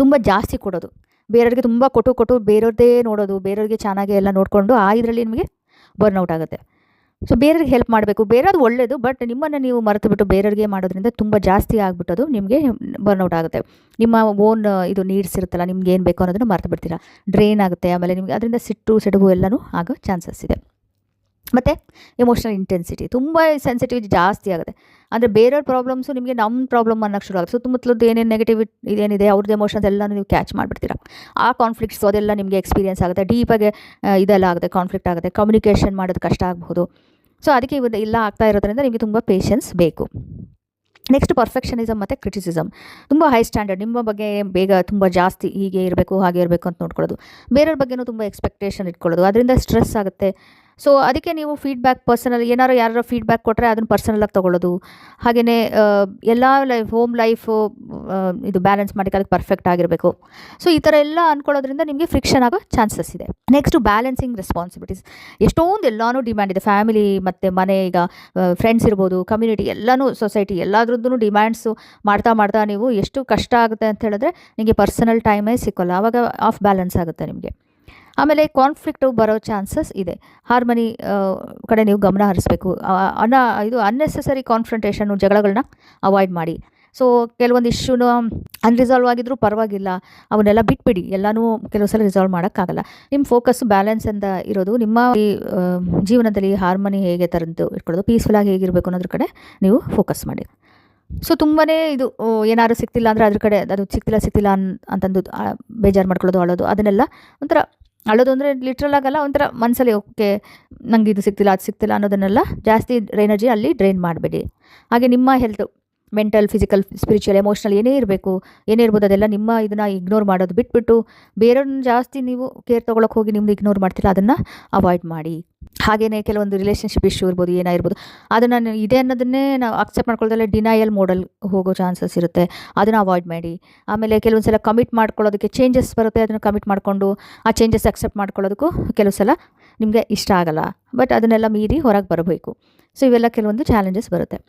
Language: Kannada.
ತುಂಬ ಜಾಸ್ತಿ ಕೊಡೋದು, ಬೇರೆಯವ್ರಿಗೆ ತುಂಬ ಕೊಟ್ಟು ಬೇರೆಯವ್ರದ್ದೇ ನೋಡೋದು, ಬೇರೆಯವ್ರಿಗೆ ಚೆನ್ನಾಗಿ ಎಲ್ಲ ನೋಡಿಕೊಂಡು ಇದರಲ್ಲಿ ನಿಮಗೆ ಬರ್ನ್ಔಟ್ ಆಗುತ್ತೆ. ಸೊ ಬೇರೆಯವ್ರಿಗೆ ಹೆಲ್ಪ್ ಮಾಡಬೇಕು, ಬೇರೆಯವ್ರದ್ದು ಒಳ್ಳೆಯದು, ಬಟ್ ನಿಮ್ಮನ್ನು ನೀವು ಮರೆತುಬಿಟ್ಟು ಬೇರೆಯವ್ರಿಗೆ ಮಾಡೋದ್ರಿಂದ ತುಂಬ ಜಾಸ್ತಿ ಆಗಿಬಿಟ್ಟದು ನಿಮಗೆ ಬರ್ನ್ಔಟ್ ಆಗುತ್ತೆ. ನಿಮ್ಮ ಓನ್ ಇದು ನೀಡ್ಸ್ ಇರುತ್ತಲ್ಲ, ನಿಮ್ಗೆ ಏನು ಬೇಕೋ ಅನ್ನೋದನ್ನು ಮರೆತು ಬಿಡ್ತೀರಾ, ಡ್ರೈನ್ ಆಗುತ್ತೆ. ಆಮೇಲೆ ನಿಮಗೆ ಅದರಿಂದ ಸಿಡುಗು ಎಲ್ಲನೂ ಆಗೋ ಚಾನ್ಸಸ್ ಇದೆ. ಮತ್ತು ಎಮೋಷ್ನಲ್ ಇಂಟೆನ್ಸಿಟಿ ತುಂಬ ಸೆನ್ಸಿಟಿವಿಟಿ ಜಾಸ್ತಿ ಆಗುತ್ತೆ. ಅಂದರೆ ಬೇರೆಯವ್ರ ಪ್ರಾಬ್ಲಮ್ಸು ನಿಮಗೆ ನಮ್ಮ ಪ್ರಾಬ್ಲಮ್ ಅನ್ನೋಕ್ಕೆ ಶುರು ಆಗುತ್ತೆ. ಸುತ್ತಮುತ್ತಲದ್ದು ಏನೇನು ನೆಗೆಟಿವ್ ಇದೇನಿದೆ ಅವ್ರದ್ದು ಎಮೋಷನ್ಸ್ ಎಲ್ಲನೂ ನೀವು ಕ್ಯಾಚ್ ಮಾಡಿಬಿಡ್ತೀರಾ. ಆ ಕಾನ್ಫ್ಲಿಕ್ಟ್ಸು ಅದೆಲ್ಲ ನಿಮಗೆ ಎಕ್ಸ್ಪೀರಿಯನ್ಸ್ ಆಗುತ್ತೆ, ಡೀಪಾಗಿ ಇದೆಲ್ಲ ಆಗುತ್ತೆ, ಕಾನ್ಫ್ಲಿಕ್ಟ್ ಆಗುತ್ತೆ, ಕಮ್ಯುನಿಕೇಷನ್ ಮಾಡೋದು ಕಷ್ಟ ಆಗಬಹುದು. ಸೊ ಅದಕ್ಕೆ ಇಲ್ಲ ಆಗ್ತಾ ಇರೋದ್ರಿಂದ ನಿಮಗೆ ತುಂಬ ಪೇಷನ್ಸ್ ಬೇಕು. ನೆಕ್ಸ್ಟ್ ಪರ್ಫೆಕ್ಷನಿಸಮ್ ಮತ್ತು ಕ್ರಿಟಿಸಿಸಮ್. ತುಂಬ ಹೈ ಸ್ಟ್ಯಾಂಡರ್ಡ್, ನಿಮ್ಮ ಬಗ್ಗೆ ಬೇಗ ತುಂಬ ಜಾಸ್ತಿ ಹೀಗೆ ಇರಬೇಕು ಹಾಗೆ ಇರಬೇಕು ಅಂತ ನೋಡ್ಕೊಳ್ಳೋದು, ಬೇರೆಯವ್ರ ಬಗ್ಗೆನೂ ತುಂಬ ಎಕ್ಸ್ಪೆಕ್ಟೇಷನ್ ಇಟ್ಕೊಳ್ಳೋದು, ಅದರಿಂದ ಸ್ಟ್ರೆಸ್ ಆಗುತ್ತೆ. ಸೊ ಅದಕ್ಕೆ ನೀವು ಫೀಡ್ಬ್ಯಾಕ್ ಪರ್ಸನಲ್ ಯಾರು ಫೀಡ್ಬ್ಯಾಕ್ ಕೊಟ್ಟರೆ ಅದನ್ನು ಪರ್ಸನಲಾಗಿ ತೊಗೊಳ್ಳೋದು. ಹಾಗೆಯೇ ಎಲ್ಲ ಹೋಮ್ ಲೈಫು ಇದು ಬ್ಯಾಲೆನ್ಸ್ ಮಾಡಿ ಅದಕ್ಕೆ ಪರ್ಫೆಕ್ಟ್ ಆಗಿರಬೇಕು. ಸೊ ಈ ಥರ ಎಲ್ಲ ಅಂದ್ಕೊಳ್ಳೋದ್ರಿಂದ ನಿಮಗೆ ಫ್ರಿಕ್ಷನ್ ಆಗೋ ಚಾನ್ಸಸ್ ಇದೆ. Next balancing responsibilities. ಎಷ್ಟೊಂದು ಎಲ್ಲನೂ ಡಿಮ್ಯಾಂಡ್ ಇದೆ, ಫ್ಯಾಮಿಲಿ ಮತ್ತು ಮನೆ, ಈಗ ಫ್ರೆಂಡ್ಸ್ ಇರ್ಬೋದು, ಕಮ್ಯುನಿಟಿ ಎಲ್ಲನೂ, ಸೊಸೈಟಿ ಎಲ್ಲದ್ರದ್ದು ಡಿಮ್ಯಾಂಡ್ಸು ಮಾಡ್ತಾ ನೀವು ಎಷ್ಟು ಕಷ್ಟ ಆಗುತ್ತೆ ಅಂತ ಹೇಳಿದ್ರೆ ನಿಮಗೆ ಪರ್ಸನಲ್ ಟೈಮೇ ಸಿಕ್ಕೋಲ್ಲ, ಆವಾಗ ಆಫ್ ಬ್ಯಾಲೆನ್ಸ್ ಆಗುತ್ತೆ ನಿಮಗೆ. ಆಮೇಲೆ ಕಾನ್ಫ್ಲಿಕ್ಟು ಬರೋ ಚಾನ್ಸಸ್ ಇದೆ. ಹಾರ್ಮನಿ ಕಡೆ ನೀವು ಗಮನ ಹರಿಸ್ಬೇಕು. ಇದು ಅನ್ನೆಸೆಸರಿ ಕಾನ್ಫ್ರಂಟೇಷನು, ಜಗಳಗಳನ್ನ ಅವಾಯ್ಡ್ ಮಾಡಿ. ಸೊ ಕೆಲವೊಂದು ಇಶ್ಯೂನು ಅನ್ರಿಸಾಲ್ವ್ ಆಗಿದ್ರೂ ಪರವಾಗಿಲ್ಲ, ಅವನ್ನೆಲ್ಲ ಬಿಟ್ಬಿಡಿ, ಎಲ್ಲನೂ ಕೆಲವು ಸಲ ರಿಸಾಲ್ವ್ ಮಾಡೋಕ್ಕಾಗಲ್ಲ. ನಿಮ್ಮ ಫೋಕಸ್ ಬ್ಯಾಲೆನ್ಸಿಂದ ಇರೋದು, ನಿಮ್ಮ ಈ ಜೀವನದಲ್ಲಿ ಹಾರ್ಮನಿ ಹೇಗೆ ತರದ್ದು ಇಟ್ಕೊಳ್ಳೋದು, ಪೀಸ್ಫುಲ್ಲಾಗಿ ಹೇಗಿರಬೇಕು ಅನ್ನೋದ್ರ ಕಡೆ ನೀವು ಫೋಕಸ್ ಮಾಡಿ. ಸೊ ತುಂಬಾ ಇದು ಏನಾದ್ರು ಸಿಗ್ತಿಲ್ಲ ಅಂದರೆ ಅದ್ರ ಕಡೆ ಅದು ಸಿಗ್ತಿಲ್ಲ ಅಂತಂದು ಬೇಜಾರು ಮಾಡ್ಕೊಳ್ಳೋದು, ಅಳೋದು, ಅದನ್ನೆಲ್ಲ ಒಂಥರ ಅಳೋದು ಅಂದರೆ ಲಿಟ್ರಲ್ ಆಗಲ್ಲ, ಒಂಥರ ಮನಸ್ಸಲ್ಲಿ ಓಕೆ ನಂಗೆ ಇದು ಸಿಗ್ತಿಲ್ಲ ಅದು ಸಿಗ್ತಿಲ್ಲ ಅನ್ನೋದನ್ನೆಲ್ಲ ಜಾಸ್ತಿ ಎನರ್ಜಿ ಅಲ್ಲಿ ಡ್ರೈನ್ ಮಾಡಬೇಡಿ. ಹಾಗೆ ನಿಮ್ಮ health, mental, physical, spiritual, emotional ಏನೇ ಇರ್ಬೋದು ಅದೆಲ್ಲ ನಿಮ್ಮ ಇದನ್ನು ಇಗ್ನೋರ್ ಮಾಡೋದು ಬಿಟ್ಬಿಟ್ಟು ಬೇರೆಯವ್ರನ್ನ ಜಾಸ್ತಿ ನೀವು ಕೇರ್ ತೊಗೊಳಕ್ಕೆ ಹೋಗಿ ನಿಮ್ಮದು ಇಗ್ನೋರ್ ಮಾಡ್ತಿಲ್ಲ, ಅದನ್ನು ಅವಾಯ್ಡ್ ಮಾಡಿ. ಹಾಗೆಯೇ ಕೆಲವೊಂದು ರಿಲೇಷನ್ಶಿಪ್ ಇಶ್ಯೂ ಇರ್ಬೋದು, ಏನಾಗಿರ್ಬೋದು, ಅದನ್ನು ಇದೆ ಅನ್ನೋದನ್ನೇ ನಾವು ಅಕ್ಸೆಪ್ಟ್ ಮಾಡ್ಕೊಳ್ಳೋದಲ್ಲ ಡಿನಯಲ್ ಮೋಡಲ್ ಹೋಗೋ ಚಾನ್ಸಸ್ ಇರುತ್ತೆ, ಅದನ್ನು ಅವಾಯ್ಡ್ ಮಾಡಿ. ಆಮೇಲೆ ಕೆಲವೊಂದು ಸಲ ಕಮಿಟ್ ಮಾಡ್ಕೊಳ್ಳೋದಕ್ಕೆ ಚೇಂಜಸ್ ಬರುತ್ತೆ, ಅದನ್ನು ಕಮಿಟ್ ಮಾಡಿಕೊಂಡು ಆ ಚೇಂಜಸ್ ಅಕ್ಸೆಪ್ಟ್ ಮಾಡ್ಕೊಳ್ಳೋದಕ್ಕೂ ಕೆಲವು ಸಲ ನಿಮಗೆ ಇಷ್ಟ ಆಗಲ್ಲ, ಬಟ್ ಅದನ್ನೆಲ್ಲ ಮೀರಿ ಹೊರಗೆ ಬರಬೇಕು. ಸೊ ಇವೆಲ್ಲ ಕೆಲವೊಂದು ಚಾಲೆಂಜಸ್ ಬರುತ್ತೆ.